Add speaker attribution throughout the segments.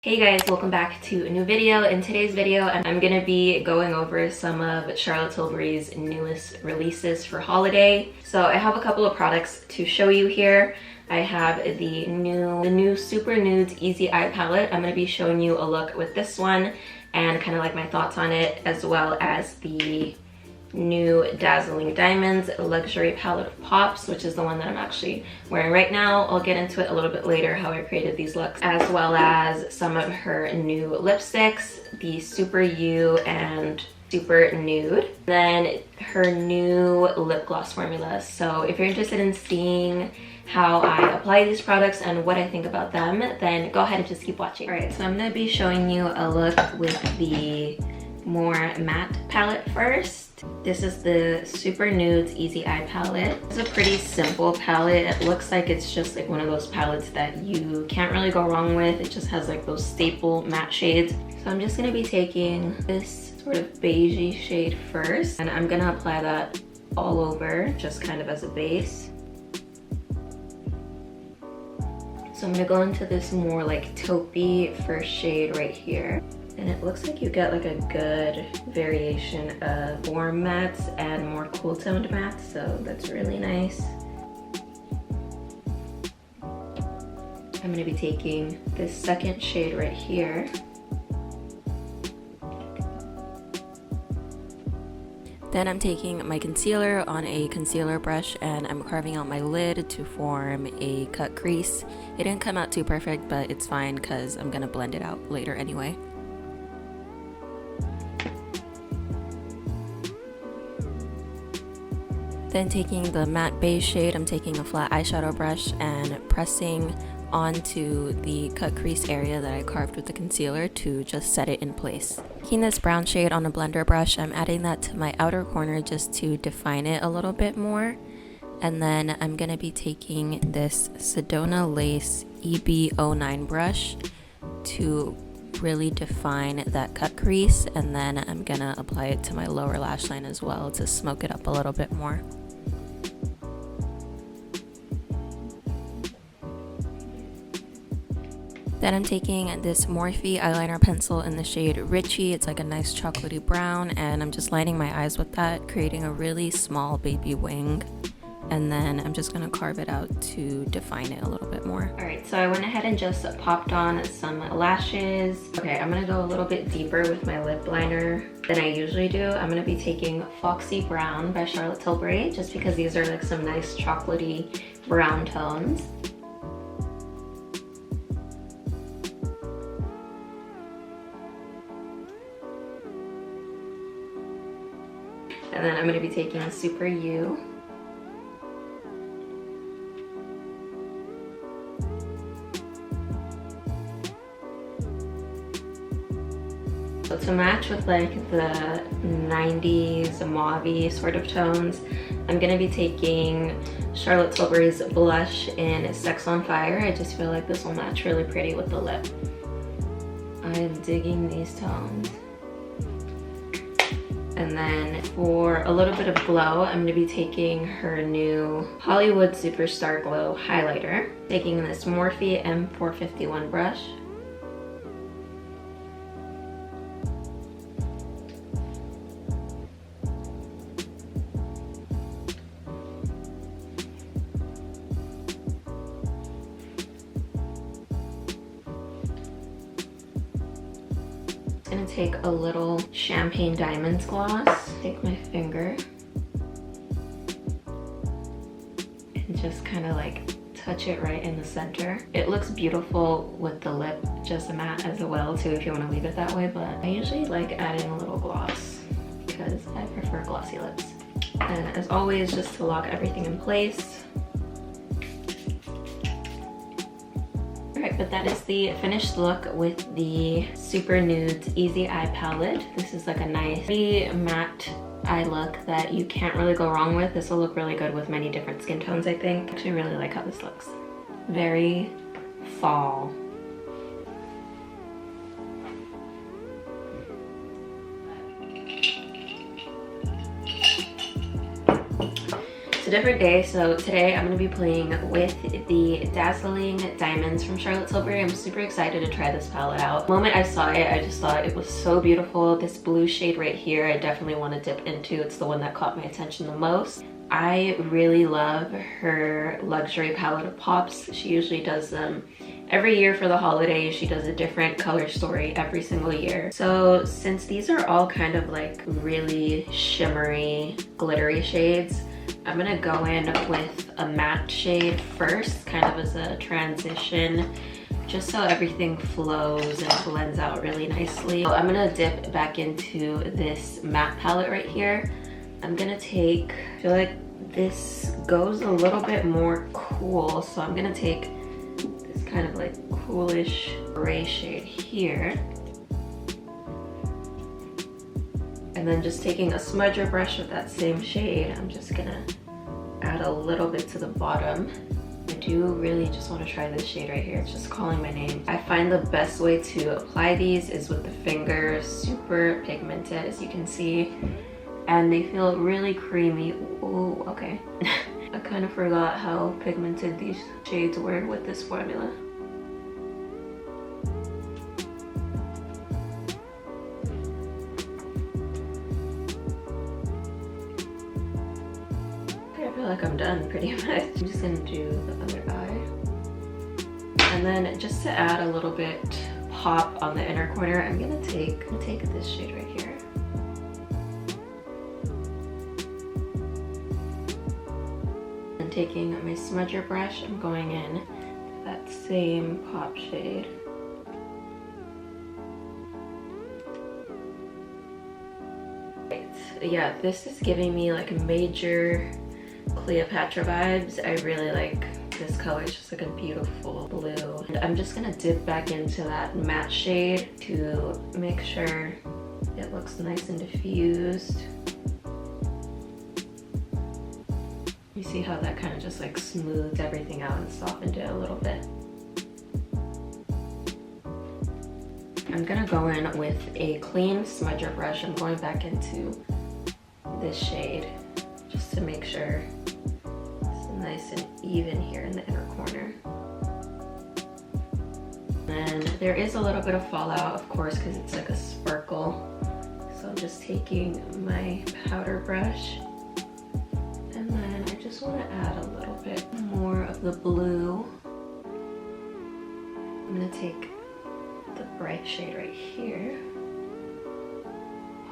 Speaker 1: Hey guys, welcome back to a new video. In today's video, I'm gonna be going over some of Charlotte Tilbury's newest releases for holiday. So I have a couple of products to show you here. I have the new Super Nudes Easy Eye Palette. I'm gonna be showing you a look with this one and kind of like my thoughts on it, as well as the new Dazzling Diamonds Luxury Palette of Pops, which is the one that I'm actually wearing right now. I'll get into it a little bit later, how I created these looks, as well as some of her new lipsticks, the Super You and Super Nude, then her new lip gloss formula. So if you're interested in seeing how I apply these products and what I think about them, then go ahead and just keep watching. All right, so I'm gonna be showing you a look with the more matte palette first. This is the Super Nudes Easy Eye Palette. It's a pretty simple palette. It looks like it's just like one of those palettes that you can't really go wrong with. It just has like those staple matte shades. So I'm just gonna be taking this sort of beigey shade first, and I'm gonna apply that all over, just kind of as a base. So I'm gonna go into this more like taupey first shade right here. And it looks like you get like a good variation of warm mattes and more cool toned mattes, so that's really nice. I'm gonna be taking this second shade right here.
Speaker 2: Then I'm taking my concealer on a concealer brush and I'm carving out my lid to form a cut crease. It didn't come out too perfect, but it's fine because I'm gonna blend it out later anyway. Then taking the matte beige shade, I'm taking a flat eyeshadow brush and pressing onto the cut crease area that I carved with the concealer to just set it in place. Taking this brown shade on a blender brush, I'm adding that to my outer corner just to define it a little bit more. And then I'm going to be taking this Sedona Lace EB09 brush to really define that cut crease, and then I'm going to apply it to my lower lash line as well to smoke it up a little bit more. Then I'm taking this Morphe eyeliner pencil in the shade Richie. It's like a nice chocolatey brown, and I'm just lining my eyes with that, creating a really small baby wing. And then I'm just gonna carve it out to define it a little bit more.
Speaker 1: All right, so I went ahead and just popped on some lashes. Okay, I'm gonna go a little bit deeper with my lip liner than I usually do. I'm gonna be taking Foxy Brown by Charlotte Tilbury, just because these are like some nice chocolatey brown tones. And then I'm gonna be taking Super You. So to match with like the 90s mauve sort of tones, I'm gonna be taking Charlotte Tilbury's blush in Sex on Fire. I just feel like this will match really pretty with the lip. I am digging these tones. And then for a little bit of glow, I'm gonna be taking her new Hollywood Superstar Glow highlighter. Taking this Morphe M451 brush. Gonna take a little Champagne Diamonds gloss, take my finger, and just kind of like touch it right in the center. It looks beautiful with the lip, just matte as well too if you want to leave it that way, but I usually like adding a little gloss because I prefer glossy lips. And as always, just to lock everything in place. Alright, but that is the finished look with the Super Nudes Easy Eye Palette. This is like a nice matte eye look that you can't really go wrong with. This will look really good with many different skin tones, I think. I actually really like how this looks. Very fall. a different day. So today I'm going to be playing with the Dazzling Diamonds from Charlotte Tilbury. I'm super excited to try this palette out. The moment I saw it, I just thought it was so beautiful. This blue shade right here, I definitely want to dip into. It's the one that caught my attention the most. I really love her luxury palette of pops. She usually does them every year for the holidays. She does a different color story every single year. So since these are all kind of like really shimmery, glittery shades, I'm gonna go in with a matte shade first, kind of as a transition, just so everything flows and blends out really nicely. So I'm gonna dip back into this matte palette right here. I'm gonna take, I feel like this goes a little bit more cool, so I'm gonna take this kind of like coolish gray shade here. And then just taking a smudger brush of that same shade, I'm just gonna add a little bit to the bottom. I do really just want to try this shade right here. It's just calling my name. I find the best way to apply these is with the finger, super pigmented as you can see. And they feel really creamy. Ooh, okay. I kind of forgot how pigmented these shades were with this formula. Okay, I feel like I'm done pretty much. I'm just gonna do the other eye. And then just to add a little bit pop on the inner corner, I'm gonna take this shade right here. Taking my smudger brush, I'm going in that same pop shade. Right. Yeah, this is giving me like major Cleopatra vibes. I really like this color. It's just like a beautiful blue. And I'm just gonna dip back into that matte shade to make sure it looks nice and diffused. You see how that kind of just like smoothed everything out and softened it a little bit. I'm gonna go in with a clean smudger brush. I'm going back into this shade just to make sure it's nice and even here in the inner corner. And there is a little bit of fallout, of course, because it's like a sparkle. So I'm just taking my powder brush. I just want to add a little bit more of the blue. I'm going to take the bright shade right here,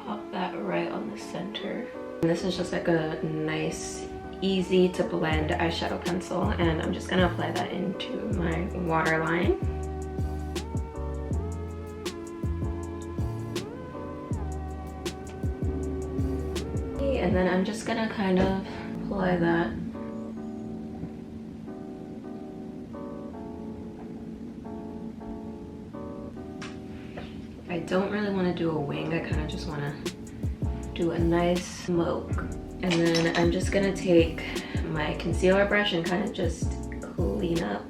Speaker 1: pop that right on the center. And this is just like a nice, easy to blend eyeshadow pencil, and I'm just going to apply that into my waterline. And then I'm just going to kind of apply that. I don't really want to do a wing. I kind of just want to do a nice smoke. And then I'm just going to take my concealer brush and kind of just clean up.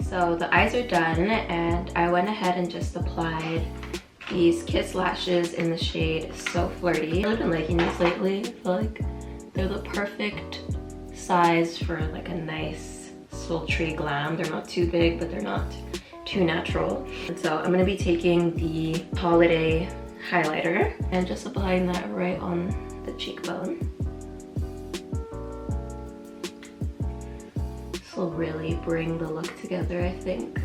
Speaker 1: So the eyes are done, and I went ahead and just applied these Kiss lashes in the shade So Flirty. I've really been liking these lately. I feel like they're the perfect size for like a nice sultry glam. They're not too big, but they're not too natural. And so I'm gonna be taking the Holiday highlighter and just applying that right on the cheekbone. This will really bring the look together, I think.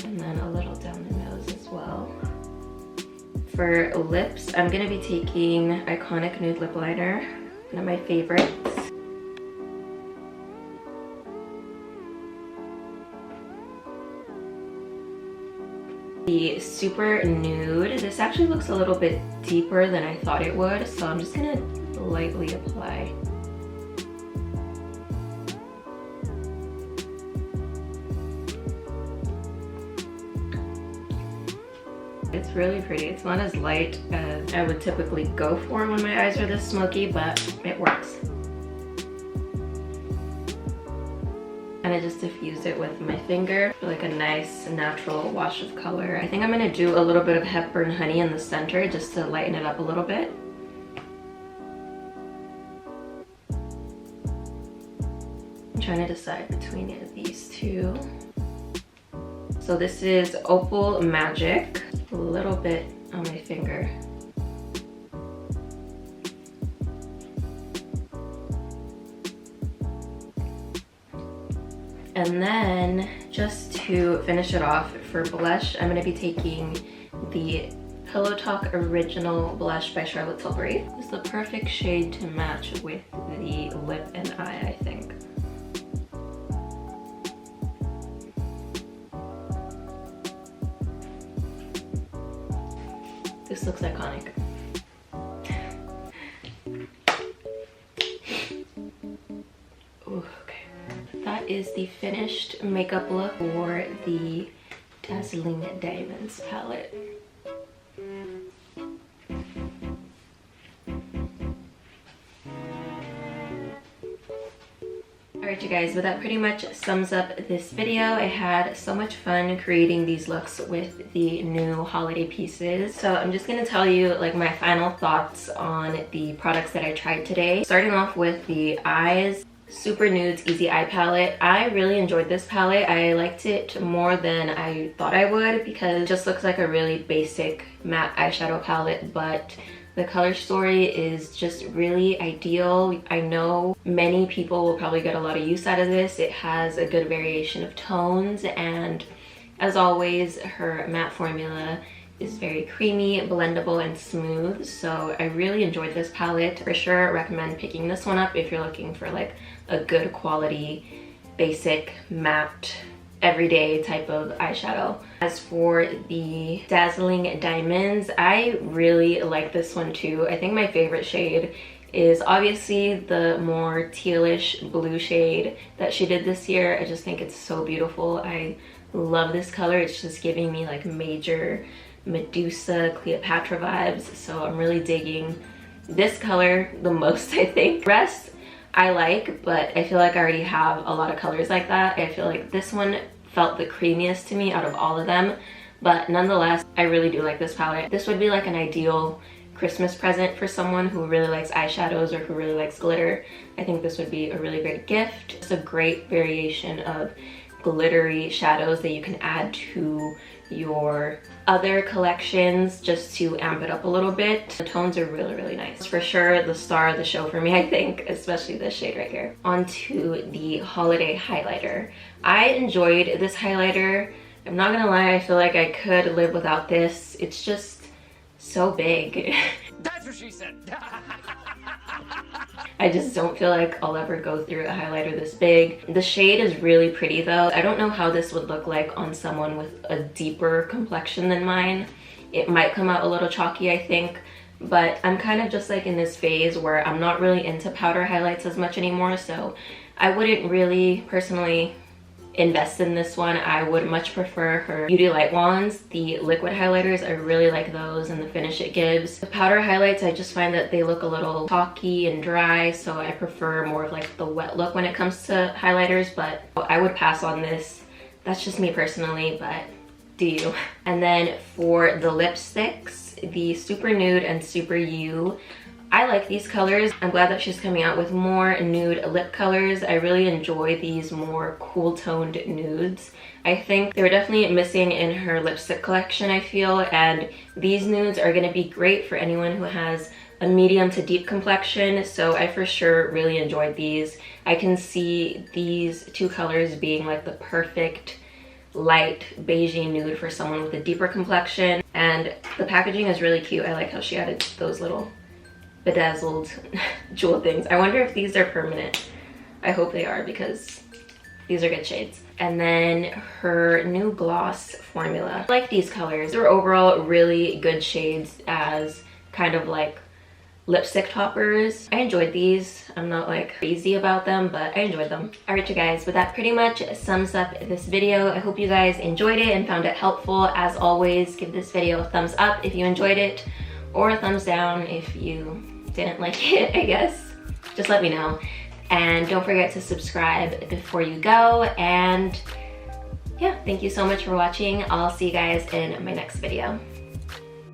Speaker 1: And then a little down the nose as well. For lips, I'm gonna be taking Iconic Nude Lip Liner, one of my favorites. The Super Nude. This actually looks a little bit deeper than I thought it would, so I'm just gonna lightly apply. It's really pretty. It's not as light as I would typically go for when my eyes are this smoky, but it works. And I just diffused it with my finger for like a nice natural wash of color. I think I'm gonna do a little bit of Hepburn Honey in the center just to lighten it up a little bit. I'm trying to decide between these two. So this is Opal Magic. A little bit on my finger. And then just to finish it off for blush, I'm going to be taking the Pillow Talk Original Blush by Charlotte Tilbury. It's the perfect shade to match with the lip and eye, I think. This looks iconic. Ooh, okay. That is the finished makeup look for the Dazzling Diamonds palette. Alright you guys, but that pretty much sums up this video. I had so much fun creating these looks with the new holiday pieces. So I'm just gonna tell you like my final thoughts on the products that I tried today. Starting off with the eyes. Super Nudes Easy Eye Palette. I really enjoyed this palette. I liked it more than I thought I would because it just looks like a really basic matte eyeshadow palette, but the color story is just really ideal. I know many people will probably get a lot of use out of this. It has a good variation of tones, and as always, her matte formula is very creamy, blendable, and smooth. So I really enjoyed this palette. For sure recommend picking this one up if you're looking for like a good quality, basic, matte, everyday type of eyeshadow. As for the Dazzling Diamonds, I really like this one too. I think my favorite shade is obviously the more tealish blue shade that she did this year. I just think it's so beautiful. I love this color. It's just giving me like major Medusa, Cleopatra vibes. So I'm really digging this color the most, I think. The rest I like, but I feel like I already have a lot of colors like that. I feel like this one felt the creamiest to me out of all of them, but nonetheless, I really do like this palette. This would be like an ideal Christmas present for someone who really likes eyeshadows or who really likes glitter. I think this would be a really great gift. It's a great variation of glittery shadows that you can add to your other collections just to amp it up a little bit. The tones are really, really nice. For sure the star of the show for me, I think, especially this shade right here. Onto the holiday highlighter. I enjoyed this highlighter. I'm not gonna lie, I feel like I could live without this. It's just so big.
Speaker 3: That's what she said.
Speaker 1: I just don't feel like I'll ever go through a highlighter this big. The shade is really pretty though. I don't know how this would look like on someone with a deeper complexion than mine. It might come out a little chalky, I think, but I'm kind of just like in this phase where I'm not really into powder highlights as much anymore, so I wouldn't really personally invest in this one. I would much prefer her Beauty Light Wands. The liquid highlighters, I really like those and the finish it gives. The powder highlights, I just find that they look a little chalky and dry, so I prefer more of like the wet look when it comes to highlighters, but I would pass on this. That's just me personally, but do you. And then for the lipsticks, the Super Nude and Super You, I like these colors. I'm glad that she's coming out with more nude lip colors. I really enjoy these more cool toned nudes. I think they were definitely missing in her lipstick collection, I feel, and these nudes are gonna be great for anyone who has a medium to deep complexion, so I for sure really enjoyed these. I can see these two colors being like the perfect light beigey nude for someone with a deeper complexion, and the packaging is really cute. I like how she added those little bedazzled jewel things. I wonder if these are permanent. I hope they are because these are good shades. And then her new gloss formula. I like these colors. They're overall really good shades as kind of like lipstick toppers. I enjoyed these. I'm not like crazy about them, but I enjoyed them. Alright you guys, but that pretty much sums up this video. I hope you guys enjoyed it and found it helpful. As always, give this video a thumbs up if you enjoyed it, or a thumbs down if you didn't like it, I guess. Just let me know. And don't forget to subscribe before you go. And yeah, thank you so much for watching. I'll see you guys in my next video.